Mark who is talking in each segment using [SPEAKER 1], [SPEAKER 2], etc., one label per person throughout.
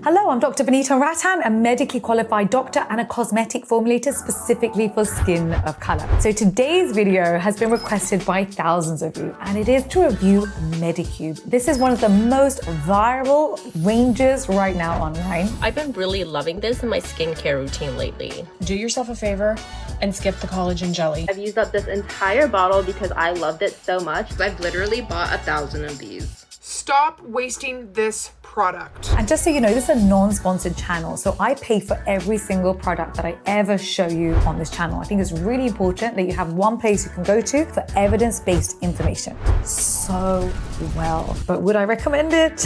[SPEAKER 1] Hello, I'm Dr. Vanita Rattan, a medically qualified doctor and a cosmetic formulator specifically for skin of color. So today's video has been requested by thousands of you, and it is to review Medicube. This is one of the most viral ranges right now online.
[SPEAKER 2] I've been really loving this in my skincare routine lately.
[SPEAKER 3] Do yourself a favor and skip the collagen jelly.
[SPEAKER 4] I've used up this entire bottle because I loved it so much. I've literally bought 1,000 of these.
[SPEAKER 5] Stop wasting this product.
[SPEAKER 1] And just so you know, this is a non-sponsored channel, so I pay for every single product that I ever show you on this channel. I think it's really important that you have one place you can go to for evidence-based information. So well, but would I recommend it?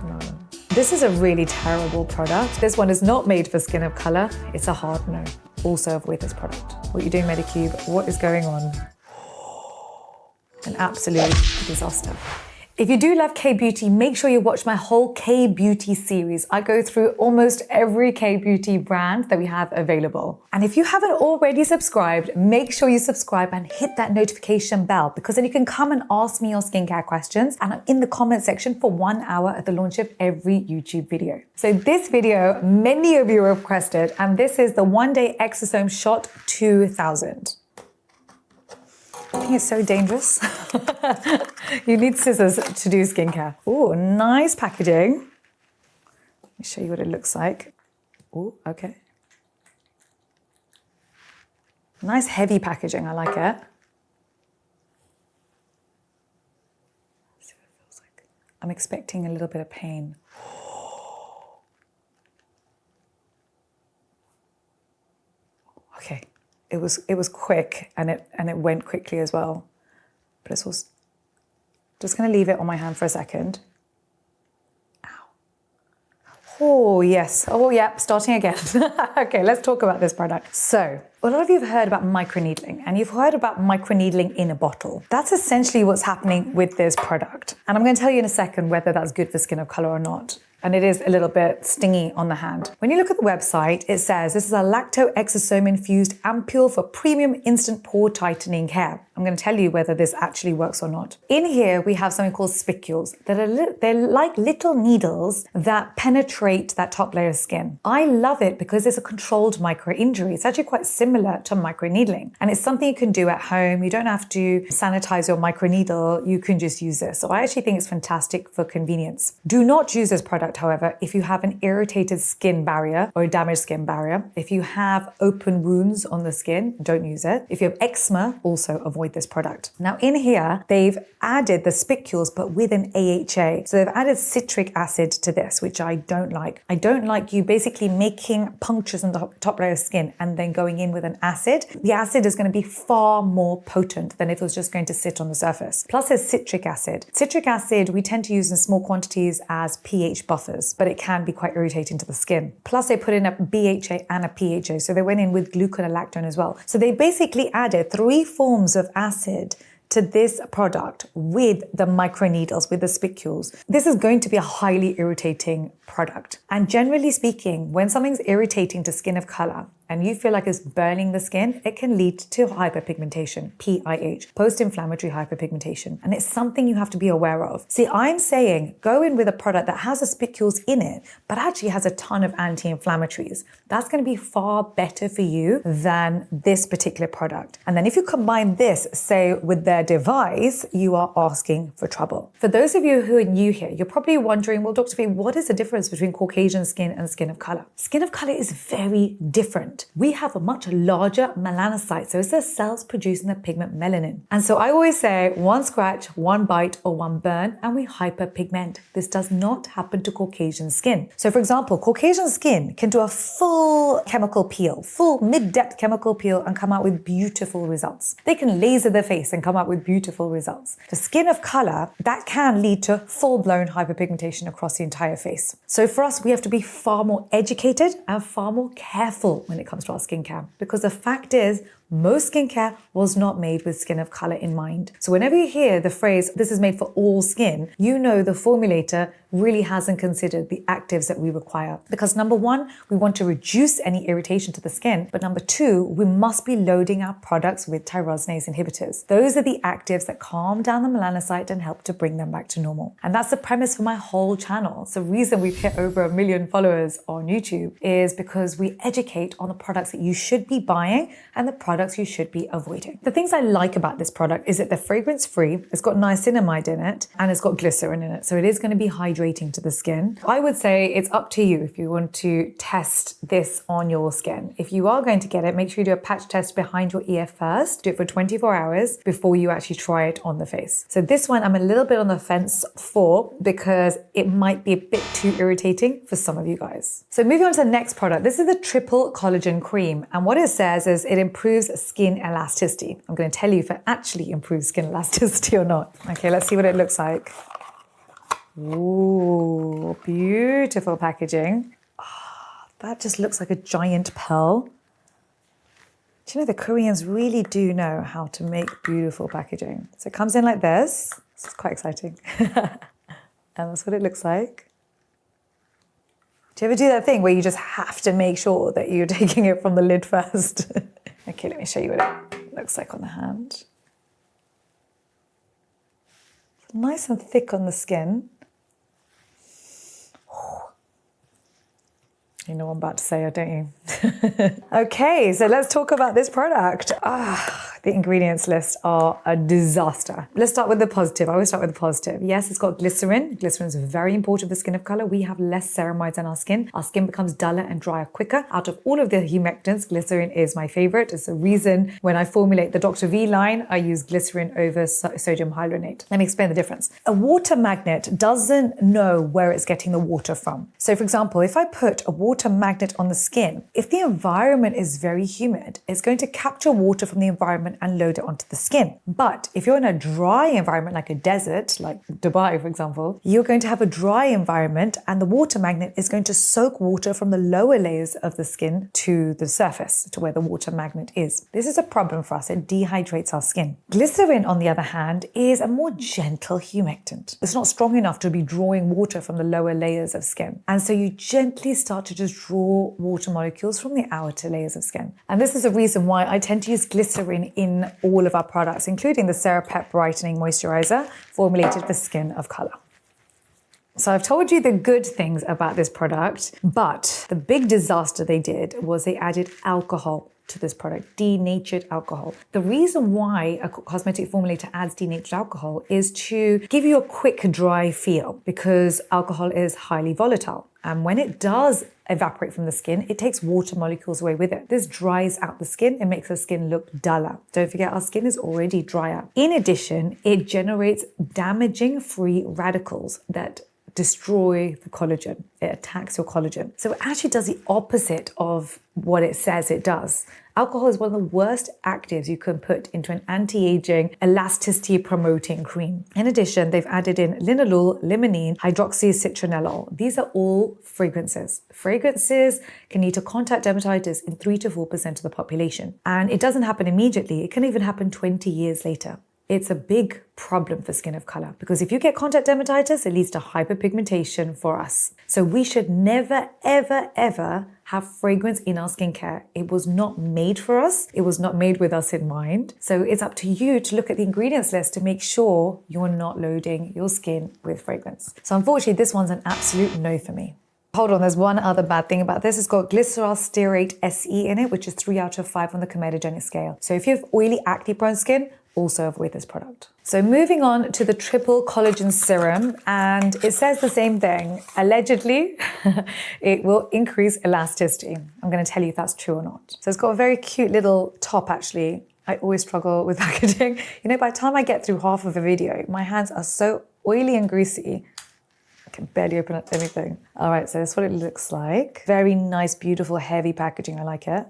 [SPEAKER 1] No. This is a really terrible product. This one is not made for skin of color. It's a hard no. Also avoid this product. What are you doing, Medicube? What is going on? An absolute disaster. If you do love K-beauty, make sure you watch my whole K-beauty series. I go through almost every K-beauty brand that we have available. And if you haven't already subscribed, make sure you subscribe and hit that notification bell, because then you can come and ask me your skincare questions, and I'm in the comment section for 1 hour at the launch of every YouTube video. So this video, many of you requested, and this is the One Day Exosome Shot 2000. I think it's so dangerous. You need scissors to do skincare. Oh, nice packaging. Let me show you what it looks like. Oh, okay. Nice heavy packaging, I like it. Let's see what it feels like. I'm expecting a little bit of pain. Okay. It was quick and it went quickly as well. But it's also just going to leave it on my hand for a second. Ow. Oh, yes. Oh, yeah, starting again. Okay, let's talk about this product. So, a lot of you have heard about microneedling, and you've heard about microneedling in a bottle. That's essentially what's happening with this product. And I'm going to tell you in a second whether that's good for skin of color or not. And it is a little bit stingy on the hand. When you look at the website, it says this is a lacto-exosome infused ampule for premium instant pore tightening care. I'm going to tell you whether this actually works or not. In here, we have something called spicules that are they're like little needles that penetrate that top layer of skin. I love it because it's a controlled micro injury. It's actually quite similar to microneedling, and it's something you can do at home. You don't have to sanitize your microneedle. You can just use this. So I actually think it's fantastic for convenience. Do not use this product, however, if you have an irritated skin barrier or a damaged skin barrier. If you have open wounds on the skin, don't use it. If you have eczema, also avoid this product. Now in here, they've added the spicules, but with an AHA. So they've added citric acid to this, which I don't like. I don't like you basically making punctures in the top layer of skin and then going in with an acid. The acid is going to be far more potent than if it was just going to sit on the surface. Plus there's citric acid. Citric acid we tend to use in small quantities as pH buffers, but it can be quite irritating to the skin. Plus they put in a BHA and a PHA, so they went in with gluconolactone as well. So they basically added 3 forms of acid to this product with the microneedles, with the spicules. This is going to be a highly irritating product. And generally speaking, when something's irritating to skin of color and you feel like it's burning the skin, it can lead to hyperpigmentation, PIH, post-inflammatory hyperpigmentation. And it's something you have to be aware of. See, I'm saying go in with a product that has the spicules in it, but actually has a ton of anti-inflammatories. That's going to be far better for you than this particular product. And then if you combine this, say, with their device, you are asking for trouble. For those of you who are new here, you're probably wondering, well, Dr. V, what is the difference between Caucasian skin and skin of color? Skin of color is very different. We have a much larger melanocyte, so it's the cells producing the pigment melanin. And so I always say one scratch, one bite, or one burn, and we hyperpigment. This does not happen to Caucasian skin. So for example, Caucasian skin can do a full chemical peel, full mid-depth chemical peel, and come out with beautiful results. They can laser their face and come out with beautiful results. For skin of color, that can lead to full-blown hyperpigmentation across the entire face. So for us, we have to be far more educated and far more careful when it comes to our skincare, because the fact is Most skincare was not made with skin of color in mind. So whenever you hear the phrase, this is made for all skin, you know the formulator really hasn't considered the actives that we require. Because number one, we want to reduce any irritation to the skin. But number two, we must be loading our products with tyrosinase inhibitors. Those are the actives that calm down the melanocyte and help to bring them back to normal. And that's the premise for my whole channel. So the reason we've hit over 1 million followers on YouTube is because we educate on the products that you should be buying and the products you should be avoiding. The things I like about this product is that they're fragrance free, it's got niacinamide in it, and it's got glycerin in it. So it is going to be hydrating to the skin. I would say it's up to you if you want to test this on your skin. If you are going to get it, make sure you do a patch test behind your ear first. Do it for 24 hours before you actually try it on the face. So this one I'm a little bit on the fence for because it might be a bit too irritating for some of you guys. So moving on to the next product. This is the Triple Collagen Cream. And what it says is it improves skin elasticity. I'm going to tell you if it actually improves skin elasticity or not. Okay, let's see what it looks like. Ooh, beautiful packaging. Oh, that just looks like a giant pearl. Do you know the Koreans really do know how to make beautiful packaging? So it comes in like this. This is quite exciting. And that's what it looks like. Do you ever do that thing where you just have to make sure that you're taking it from the lid first? Okay, let me show you what it looks like on the hand. Nice and thick on the skin. You know what I'm about to say, don't you? Okay, so let's talk about this product. The ingredients list are a disaster. Let's start with the positive. I always start with the positive. Yes, it's got glycerin. Glycerin is very important for skin of color. We have less ceramides in our skin. Our skin becomes duller and drier quicker. Out of all of the humectants, glycerin is my favorite. It's the reason when I formulate the Dr. V line, I use glycerin over sodium hyaluronate. Let me explain the difference. A water magnet doesn't know where it's getting the water from. So for example, if I put a water magnet on the skin, if the environment is very humid, it's going to capture water from the environment and load it onto the skin. But if you're in a dry environment like a desert, like Dubai, for example, you're going to have a dry environment and the water magnet is going to soak water from the lower layers of the skin to the surface, to where the water magnet is. This is a problem for us. It dehydrates our skin. Glycerin, on the other hand, is a more gentle humectant. It's not strong enough to be drawing water from the lower layers of skin. And so you gently start to just draw water molecules from the outer layers of skin. And this is a reason why I tend to use glycerin in all of our products, including the Cera Pep Brightening Moisturizer formulated for skin of color. So I've told you the good things about this product, but the big disaster they did was they added alcohol to this product, denatured alcohol. The reason why a cosmetic formulator adds denatured alcohol is to give you a quick dry feel, because alcohol is highly volatile. And when it does evaporate from the skin, it takes water molecules away with it. This dries out the skin and makes the skin look duller. Don't forget, our skin is already drier. In addition, it generates damaging free radicals that destroy the collagen. It attacks your collagen. So it actually does the opposite of what it says it does. Alcohol is one of the worst actives you can put into an anti-aging, elasticity promoting cream. In addition, they've added in linalool, limonene, hydroxycitronellol. These are all fragrances. Fragrances can lead to contact dermatitis in 3 to 4% of the population. And it doesn't happen immediately. It can even happen 20 years later. It's a big problem for skin of color, because if you get contact dermatitis, it leads to hyperpigmentation for us. So we should never, ever, ever have fragrance in our skincare. It was not made for us. It was not made with us in mind. So it's up to you to look at the ingredients list to make sure you're not loading your skin with fragrance. So unfortunately, this one's an absolute no for me. Hold on, there's one other bad thing about this. It's got glycerol stearate SE in it, which is 3 out of 5 on the comedogenic scale. So if you have oily, acne-prone skin, also avoid this product. So moving on to the Triple Collagen Serum, and it says the same thing. Allegedly, it will increase elasticity. I'm going to tell you if that's true or not. So it's got a very cute little top, actually. I always struggle with packaging. You know, by the time I get through half of a video, my hands are so oily and greasy. I can barely open up anything. All right, so that's what it looks like. Very nice, beautiful, heavy packaging. I like it.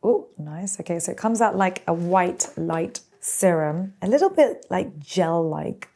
[SPEAKER 1] Oh, nice. Okay, so it comes out like a white, light serum, a little bit like gel-like.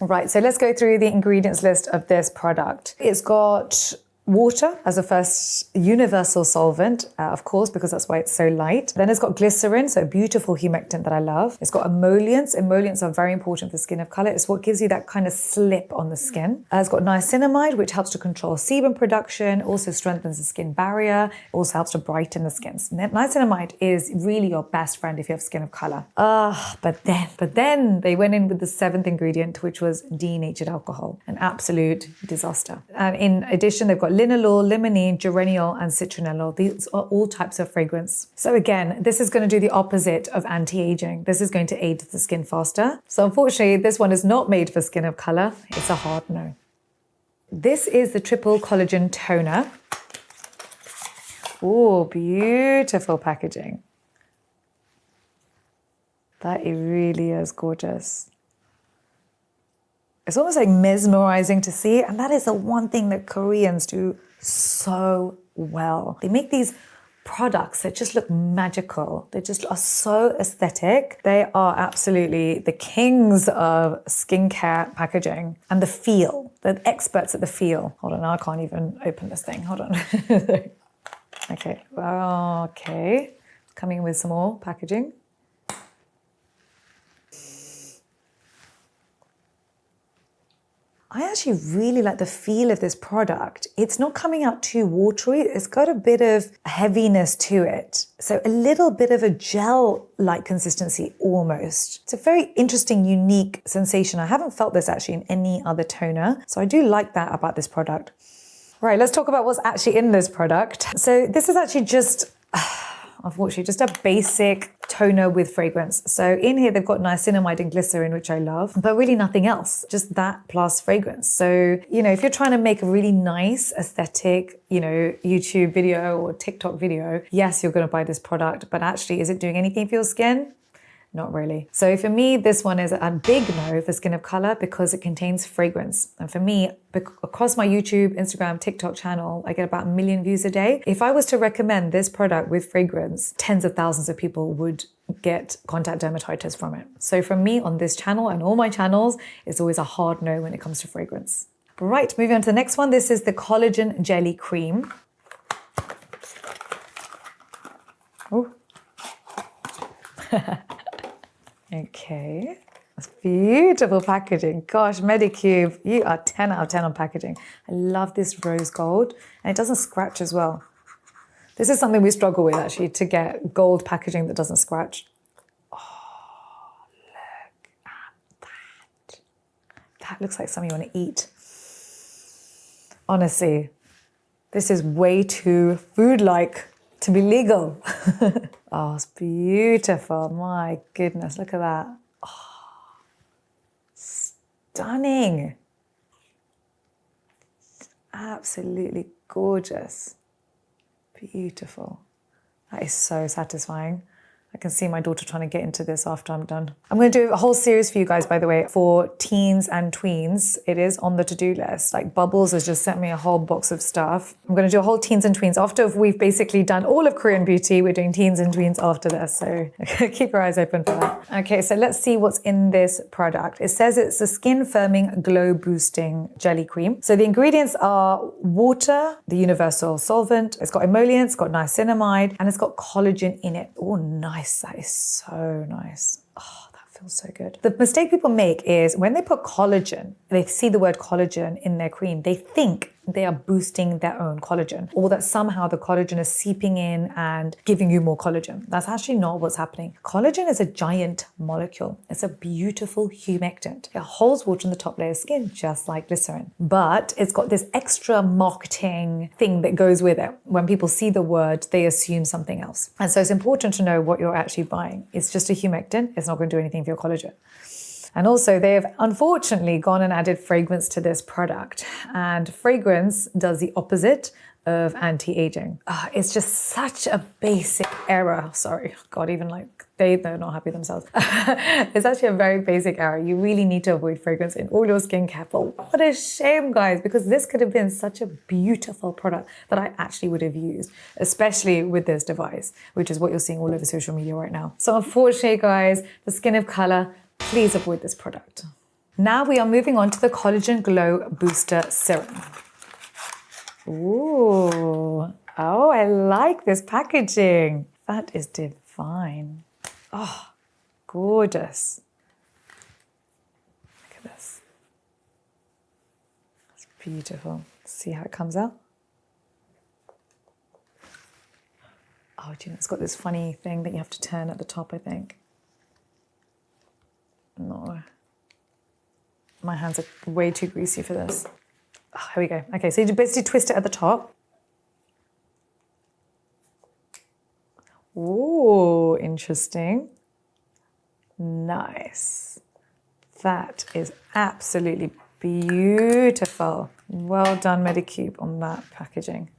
[SPEAKER 1] Right, so let's go through the ingredients list of this product. It's got water as a first universal solvent, of course, because that's why it's so light. Then it's got glycerin, so a beautiful humectant that I love. It's got emollients. Emollients are very important for skin of color. It's what gives you that kind of slip on the skin. It's got niacinamide, which helps to control sebum production, also strengthens the skin barrier, also helps to brighten the skin. Niacinamide is really your best friend if you have skin of color. But then they went in with the seventh ingredient, which was denatured alcohol, an absolute disaster. And in addition, they've got linalool, limonene, geraniol, and citronellol. These are all types of fragrance. So again, this is going to do the opposite of anti-aging. This is going to aid the skin faster. So unfortunately, this one is not made for skin of color. It's a hard no. This is the triple collagen toner. Oh, beautiful packaging. That it really is gorgeous. It's almost like mesmerizing to see. And that is the one thing that Koreans do so well. They make these products that just look magical. They just are so aesthetic. They are absolutely the kings of skincare packaging and the feel. They're experts at the feel. Hold on, I can't even open this thing. Hold on. Okay. Okay. Coming with some more packaging. I actually really like the feel of this product. It's not coming out too watery. It's got a bit of heaviness to it. So a little bit of a gel-like consistency almost. It's a very interesting, unique sensation. I haven't felt this actually in any other toner. So I do like that about this product. Right, let's talk about what's actually in this product. So this is actually just, unfortunately, just a basic toner with fragrance. So in here, they've got niacinamide and glycerin, which I love, but really nothing else, just that plus fragrance. So, if you're trying to make a really nice aesthetic, YouTube video or TikTok video, yes, you're going to buy this product, but actually, is it doing anything for your skin? Not really. So for me, this one is a big no for skin of color because it contains fragrance. And for me, across my YouTube, Instagram, TikTok channel, I get about 1 million views a day. If I was to recommend this product with fragrance, tens of thousands of people would get contact dermatitis from it. So for me on this channel and all my channels, it's always a hard no when it comes to fragrance. Right, moving on to the next one. This is the Collagen Jelly Cream. Oh. Okay, that's beautiful packaging. Gosh, Medicube, you are 10 out of 10 on packaging. I love this rose gold, and it doesn't scratch as well. This is something we struggle with actually, to get gold packaging that doesn't scratch. Oh, look at that. That looks like something you want to eat. Honestly, this is way too food-like to be legal. Oh, it's beautiful. My goodness, look at that. Oh, stunning. Absolutely gorgeous. Beautiful. That is so satisfying. I can see my daughter trying to get into this after I'm done. I'm going to do a whole series for you guys, by the way, for teens and tweens. It is on the to-do list. Like Bubbles has just sent me a whole box of stuff. I'm going to do a whole teens and tweens. After we've basically done all of Korean beauty, we're doing teens and tweens after this. So keep your eyes open for that. Okay, so let's see what's in this product. It says it's a skin firming, glow boosting jelly cream. So the ingredients are water, the universal solvent. It's got emollients, it's got niacinamide, and it's got collagen in it. Oh, nice. That is so nice. Oh, that feels so good. The mistake people make is when they put collagen, they see the word collagen in their cream, they think they are boosting their own collagen, or that somehow the collagen is seeping in and giving you more collagen. That's actually not what's happening. Collagen is a giant molecule. It's a beautiful humectant. It holds water in the top layer of skin, just like glycerin. But it's got this extra marketing thing that goes with it. When people see the word, they assume something else. And so it's important to know what you're actually buying. It's just a humectant. It's not going to do anything for your collagen. And also they have unfortunately gone and added fragrance to this product, and fragrance does the opposite of anti-aging. It's just such a basic error. Sorry, God, even like they're not happy themselves. It's actually a very basic error. You really need to avoid fragrance in all your skincare. But what a shame, guys, because this could have been such a beautiful product that I actually would have used, especially with this device, which is what you're seeing all over social media right now. So unfortunately, guys, the skin of color, please avoid this product. Now we are moving on to the Collagen Glow Booster Serum. Ooh. Oh, I like this packaging. That is divine. Oh, gorgeous. Look at this. It's beautiful. See how it comes out? Oh, do you know, it's got this funny thing that you have to turn at the top, I think. No. My hands are way too greasy for this. Oh, here we go. Okay, so you basically twist it at the top. Ooh, interesting. Nice. That is absolutely beautiful. Well done, Medicube, on that packaging.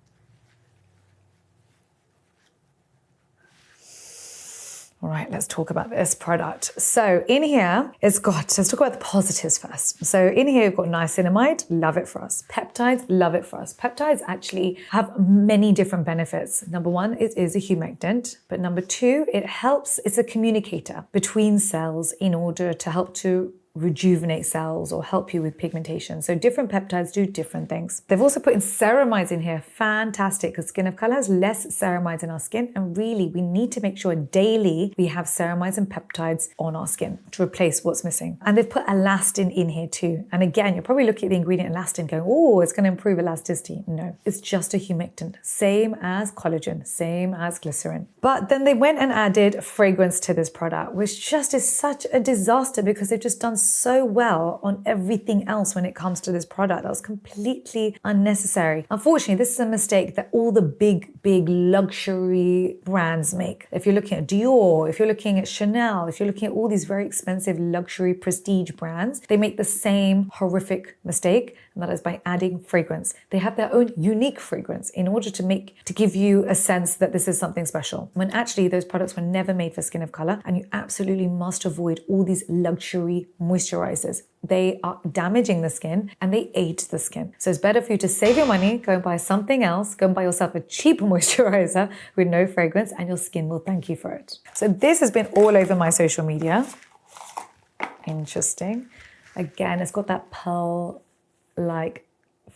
[SPEAKER 1] All right, let's talk about this product. So in here, let's talk about the positives first. So in here, we've got niacinamide, love it for us. Peptides, love it for us. Peptides actually have many different benefits. Number one, it is a humectant. But number two, it's a communicator between cells in order to help to rejuvenate cells or help you with pigmentation. So different peptides do different things. They've also put in ceramides in here. Fantastic, because Skin of Color has less ceramides in our skin, and really we need to make sure daily we have ceramides and peptides on our skin to replace what's missing. And they've put elastin in here too. And again, you're probably looking at the ingredient elastin going, oh, it's going to improve elasticity. No, it's just a humectant, same as collagen, same as glycerin. But then they went and added fragrance to this product, which just is such a disaster because they've just done so well on everything else when it comes to this product. That was completely unnecessary. Unfortunately, this is a mistake that all the big luxury brands make. If you're looking at Dior, if you're looking at Chanel, if you're looking at all these very expensive luxury prestige brands, they make the same horrific mistake, and that is by adding fragrance. They have their own unique fragrance in order to give you a sense that this is something special, when actually those products were never made for Skin of Color, and you absolutely must avoid all these luxury moisturizers. They are damaging the skin and they age the skin. So it's better for you to save your money, go and buy something else, go and buy yourself a cheap moisturizer with no fragrance, and your skin will thank you for it. So this has been all over my social media. Interesting. Again, it's got that pearl-like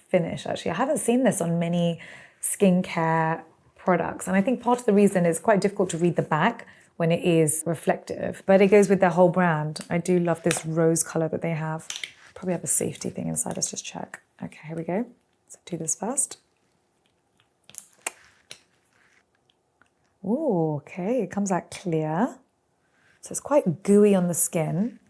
[SPEAKER 1] finish, actually. I haven't seen this on many skincare products. And I think part of the reason is quite difficult to read the back when it is reflective, but it goes with their whole brand. I do love this rose color that they have. Probably have a safety thing inside. Let's just check. Okay, here we go. So do this first. Oh, okay, it comes out clear. So it's quite gooey on the skin.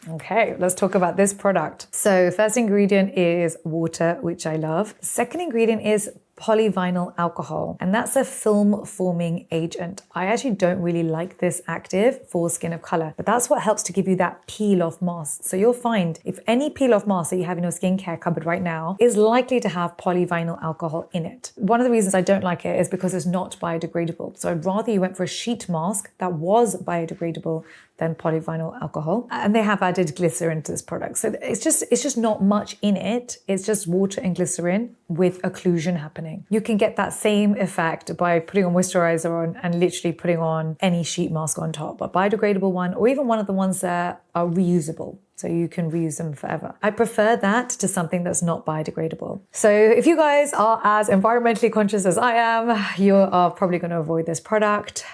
[SPEAKER 1] Okay, let's talk about this product. So first ingredient is water, which I love. The second ingredient is polyvinyl alcohol, and that's a film forming agent. I actually don't really like this active for Skin of Color, but that's what helps to give you that peel off mask. So you'll find if any peel off mask that you have in your skincare cupboard right now is likely to have polyvinyl alcohol in it. One of the reasons I don't like it is because it's not biodegradable. So I'd rather you went for a sheet mask that was biodegradable than polyvinyl alcohol. And they have added glycerin to this product. So it's just not much in it. It's just water and glycerin with occlusion happening. You can get that same effect by putting a moisturizer on and literally putting on any sheet mask on top, a biodegradable one, or even one of the ones that are reusable. So you can reuse them forever. I prefer that to something that's not biodegradable. So if you guys are as environmentally conscious as I am, you are probably going to avoid this product.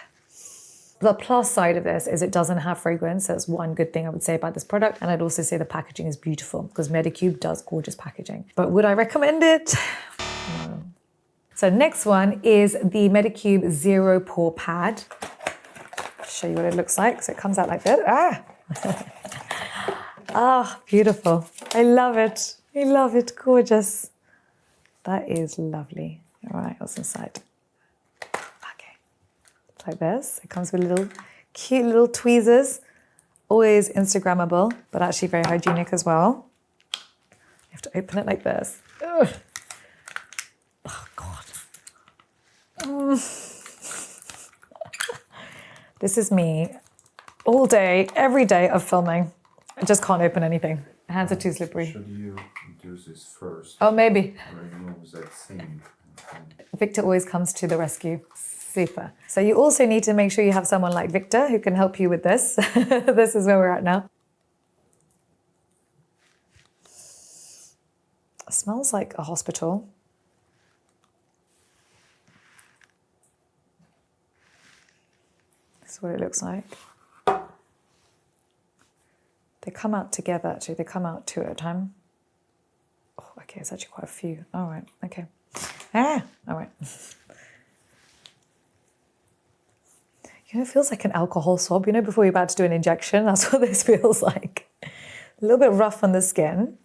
[SPEAKER 1] The plus side of this is it doesn't have fragrance. That's one good thing I would say about this product. And I'd also say the packaging is beautiful because Medicube does gorgeous packaging. But would I recommend it? No. So next one is the Medicube Zero Pore Pad. I'll show you what it looks like. So it comes out like this. Ah, beautiful. I love it. I love it. Gorgeous. That is lovely. All right, what's inside? Like this. It comes with little cute little tweezers, always Instagrammable, but actually very hygienic as well. You have to open it like this. Ugh. Oh God. This is me all day, every day of filming. I just can't open anything. My hands are too slippery.
[SPEAKER 6] Should you do this first?
[SPEAKER 1] Oh, maybe.
[SPEAKER 6] Or remove that thing?
[SPEAKER 1] Victor always comes to the rescue. Super. So you also need to make sure you have someone like Victor who can help you with this. This is where we're at now. It smells like a hospital. This is what it looks like. They come out together, actually. They come out two at a time. Oh, okay, it's actually quite a few. All right, okay. All right. You know, it feels like an alcohol swab. You know, before you're about to do an injection, that's what this feels like. A little bit rough on the skin.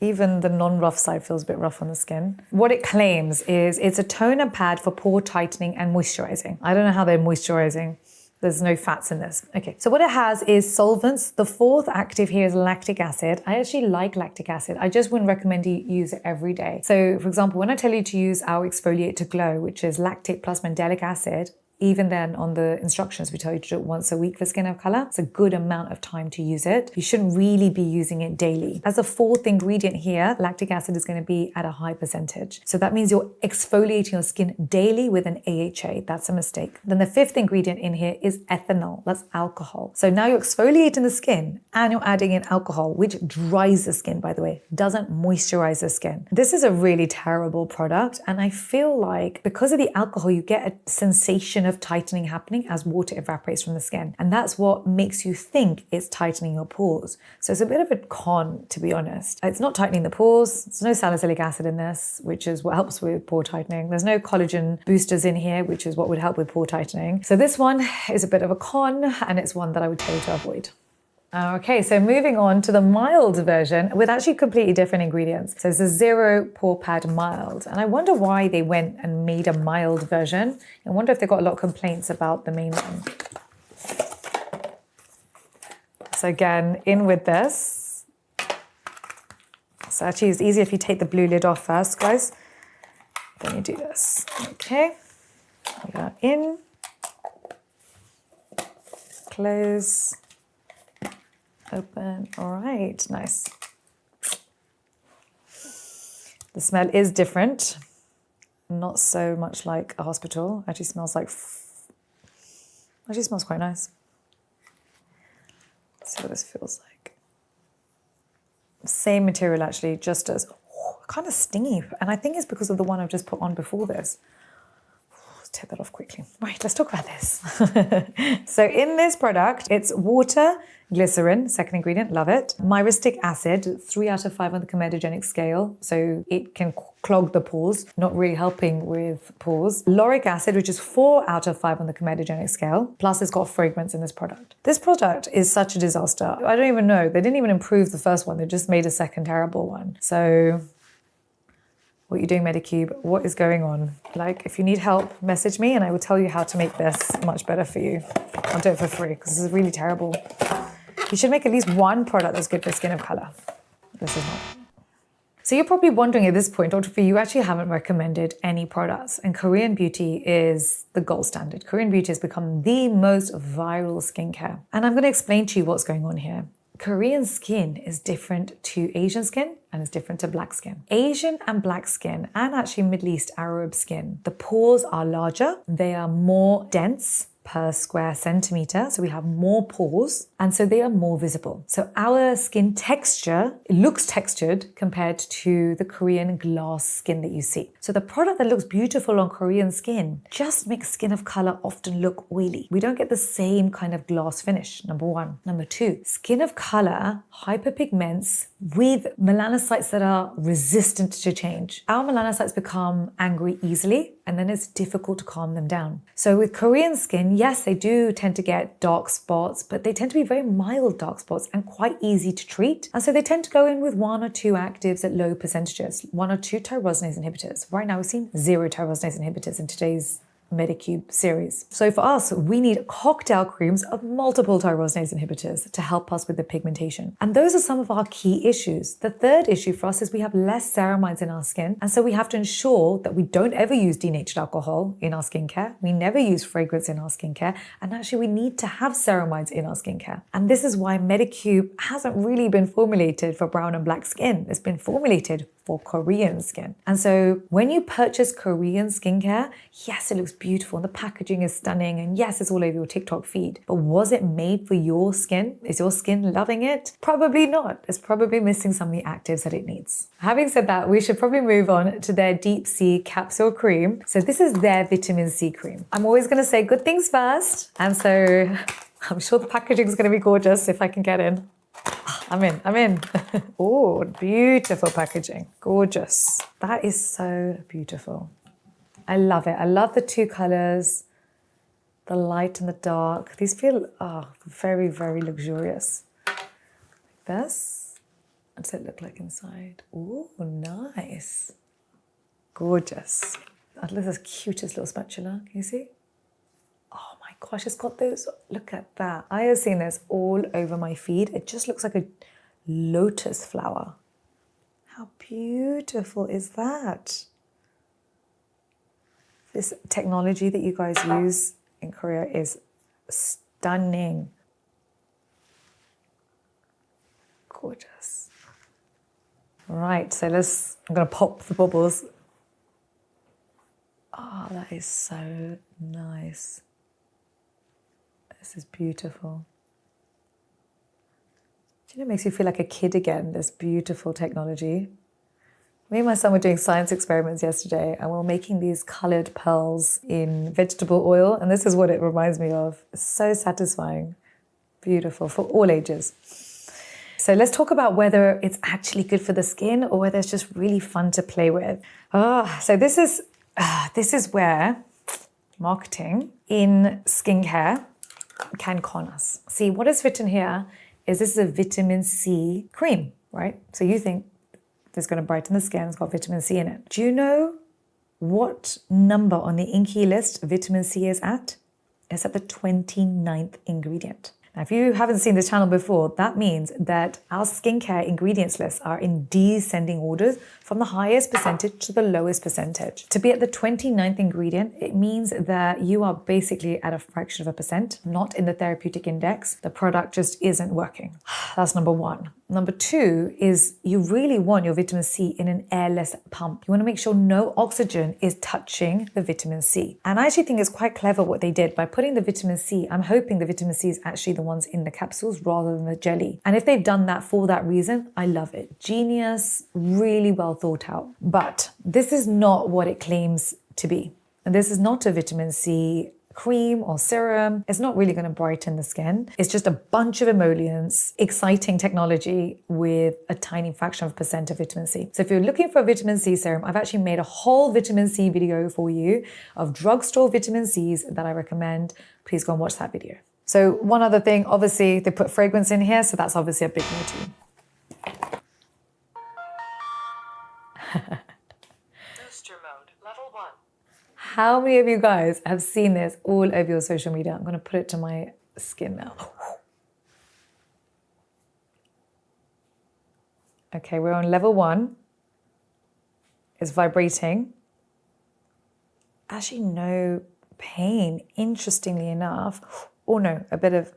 [SPEAKER 1] Even the non-rough side feels a bit rough on the skin. What it claims is it's a toner pad for pore tightening and moisturizing. I don't know how they're moisturizing. There's no fats in this. Okay, so what it has is solvents. The fourth active here is lactic acid. I actually like lactic acid. I just wouldn't recommend you use it every day. So for example, when I tell you to use our Exfoliate to Glow, which is lactic plus mandelic acid, even then on the instructions, we tell you to do it once a week for skin of color. It's a good amount of time to use it. You shouldn't really be using it daily. As a fourth ingredient here, lactic acid is going to be at a high percentage. So that means you're exfoliating your skin daily with an AHA. That's a mistake. Then the fifth ingredient in here is ethanol. That's alcohol. So now you're exfoliating the skin and you're adding in alcohol, which dries the skin, by the way, doesn't moisturize the skin. This is a really terrible product. And I feel like because of the alcohol, you get a sensation of tightening happening as water evaporates from the skin. And that's what makes you think it's tightening your pores. So it's a bit of a con, to be honest. It's not tightening the pores. There's no salicylic acid in this, which is what helps with pore tightening. There's no collagen boosters in here, which is what would help with pore tightening. So this one is a bit of a con, and it's one that I would tell you to avoid. Okay, so moving on to the mild version with actually completely different ingredients. So it's a Zero Pore Pad Mild. And I wonder why they went and made a mild version. I wonder if they got a lot of complaints about the main one. So again, in with this. So actually it's easier if you take the blue lid off first, guys. Then you do this. Okay, we are in. Close. Open. All right, nice. The smell is different. Not so much like a hospital. Actually smells like, actually smells quite nice. Let's see what this feels like. Same material actually, just as, kind of stingy. And I think it's because of the one I've just put on before this. Take that off quickly. Right, let's talk about this. So in this product, it's water, glycerin, second ingredient, love it. Myristic acid, 3 out of 5 on the comedogenic scale. So it can clog the pores, not really helping with pores. Lauric acid, which is 4 out of 5 on the comedogenic scale. Plus it's got fragrance in this product. This product is such a disaster. I don't even know. They didn't even improve the first one. They just made a second terrible one. So what are you doing, Medicube? What is going on? Like, if you need help, message me and I will tell you how to make this much better for you. I'll do it for free because this is really terrible. You should make at least one product that's good for skin of color. This is not. So you're probably wondering at this point, Dr. Fee, you actually haven't recommended any products, and Korean beauty is the gold standard. Korean beauty has become the most viral skincare. And I'm going to explain to you what's going on here. Korean skin is different to Asian skin and it's different to black skin. Asian and black skin, and actually Middle East Arab skin, the pores are larger, they are more dense per square centimeter. So we have more pores and so they are more visible. So our skin texture, it looks textured compared to the Korean glass skin that you see. So the product that looks beautiful on Korean skin just makes skin of color often look oily. We don't get the same kind of glass finish, number one. Number two, skin of color hyperpigments with melanocytes that are resistant to change. Our melanocytes become angry easily and then it's difficult to calm them down. So with Korean skin, yes, they do tend to get dark spots, but they tend to be very mild dark spots and quite easy to treat. And so they tend to go in with 1 or 2 actives at low percentages, 1 or 2 tyrosinase inhibitors. Right now we've seen 0 tyrosinase inhibitors in today's Medicube series. So for us, we need cocktail creams of multiple tyrosinase inhibitors to help us with the pigmentation. And those are some of our key issues. The third issue for us is we have less ceramides in our skin. And so we have to ensure that we don't ever use denatured alcohol in our skincare. We never use fragrance in our skincare. And actually we need to have ceramides in our skincare. And this is why Medicube hasn't really been formulated for brown and black skin. It's been formulated for Korean skin. And so when you purchase Korean skincare, yes, it looks beautiful and the packaging is stunning and yes, it's all over your TikTok feed. But was it made for your skin? Is your skin loving it? Probably not. It's probably missing some of the actives that it needs. Having said that, we should probably move on to their Deep Sea Capsule Cream. So this is their vitamin C cream. I'm always going to say good things first. And so I'm sure the packaging is going to be gorgeous if I can get in. I'm in. Oh, beautiful packaging. Gorgeous. That is so beautiful. I love it. I love the two colors, the light and the dark. These feel very, very luxurious. Like this. What does it look like inside? Oh, nice. Gorgeous. That looks the cutest little spatula. Can you see? Oh my gosh, it's got those, look at that. I have seen this all over my feed. It just looks like a lotus flower. How beautiful is that? This technology that you guys use in Korea is stunning. Gorgeous. Right, so I'm gonna pop the bubbles. Oh, that is so nice. This is beautiful. Do you know, it makes you feel like a kid again, this beautiful technology. Me and my son were doing science experiments yesterday and we were making these colored pearls in vegetable oil. And this is what it reminds me of. It's so satisfying. Beautiful for all ages. So let's talk about whether it's actually good for the skin or whether it's just really fun to play with. So this is where marketing in skincare can con us. See, what is written here is this is a vitamin C cream, right? So you think it's going to brighten the skin, it's got vitamin C in it. Do you know what number on the Inky list vitamin C is at? It's at the 29th ingredient. Now, if you haven't seen this channel before, that means that our skincare ingredients lists are in descending orders from the highest percentage to the lowest percentage. To be at the 29th ingredient, it means that you are basically at a fraction of a percent, not in the therapeutic index. The product just isn't working. That's number one. Number two is you really want your vitamin C in an airless pump. You want to make sure no oxygen is touching the vitamin C. And I actually think it's quite clever what they did by putting the vitamin C. I'm hoping the vitamin C is actually the ones in the capsules rather than the jelly. And if they've done that for that reason, I love it. Genius, really well thought out. But this is not what it claims to be. And this is not a vitamin C cream or serum. It's not really going to brighten the skin. It's just a bunch of emollients, exciting technology with a tiny fraction of a percent of vitamin C. So if you're looking for a vitamin C serum, I've actually made a whole vitamin C video for you of drugstore vitamin Cs that I recommend. Please go and watch that video. So one other thing, obviously they put fragrance in here, so that's obviously a big no too.
[SPEAKER 7] Booster mode, level 1.
[SPEAKER 1] How many of you guys have seen this all over your social media? I'm going to put it to my skin now. Okay, we're on level 1. It's vibrating. Actually, no pain, interestingly enough. Oh no, a bit of,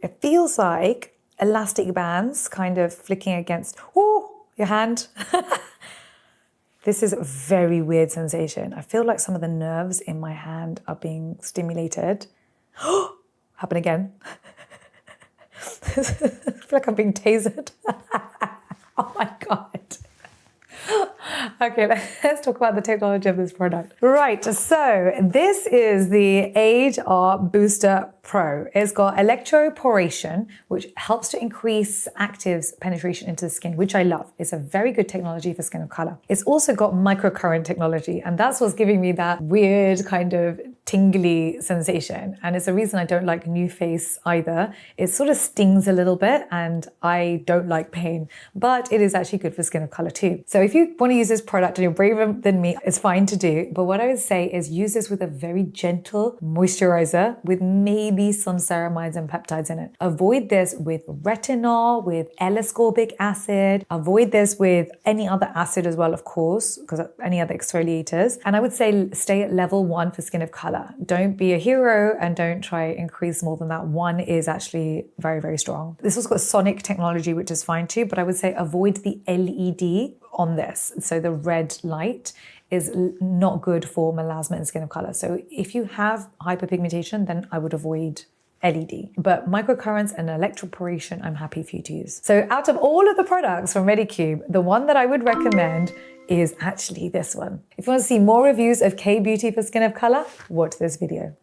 [SPEAKER 1] it feels like elastic bands kind of flicking against, your hand. This is a very weird sensation. I feel like some of the nerves in my hand are being stimulated. Happen again. I feel like I'm being tasered. Oh my God. Okay, let's talk about the technology of this product. Right, so this is the Age Art Booster Pro. It's got electroporation, which helps to increase actives penetration into the skin, which I love. It's a very good technology for skin of color. It's also got microcurrent technology, and that's what's giving me that weird kind of tingly sensation. And it's the reason I don't like NuFace either. It sort of stings a little bit and I don't like pain, but it is actually good for skin of color too. So if you want to use this product and you're braver than me, it's fine to do. But what I would say is use this with a very gentle moisturizer with maybe maybe some ceramides and peptides in it. Avoid this with retinol, with L-ascorbic acid. Avoid this with any other acid as well, of course, because any other exfoliators. And I would say stay at level 1 for skin of color. Don't be a hero and don't try increase more than that. 1 is actually very, very strong. This also got sonic technology, which is fine too, but I would say avoid the LED on this. So the red light is not good for melasma and skin of color. So if you have hyperpigmentation, then I would avoid LED. But microcurrents and electroporation, I'm happy for you to use. So out of all of the products from Medicube, the one that I would recommend is actually this one. If you want to see more reviews of K-Beauty for skin of color, watch this video.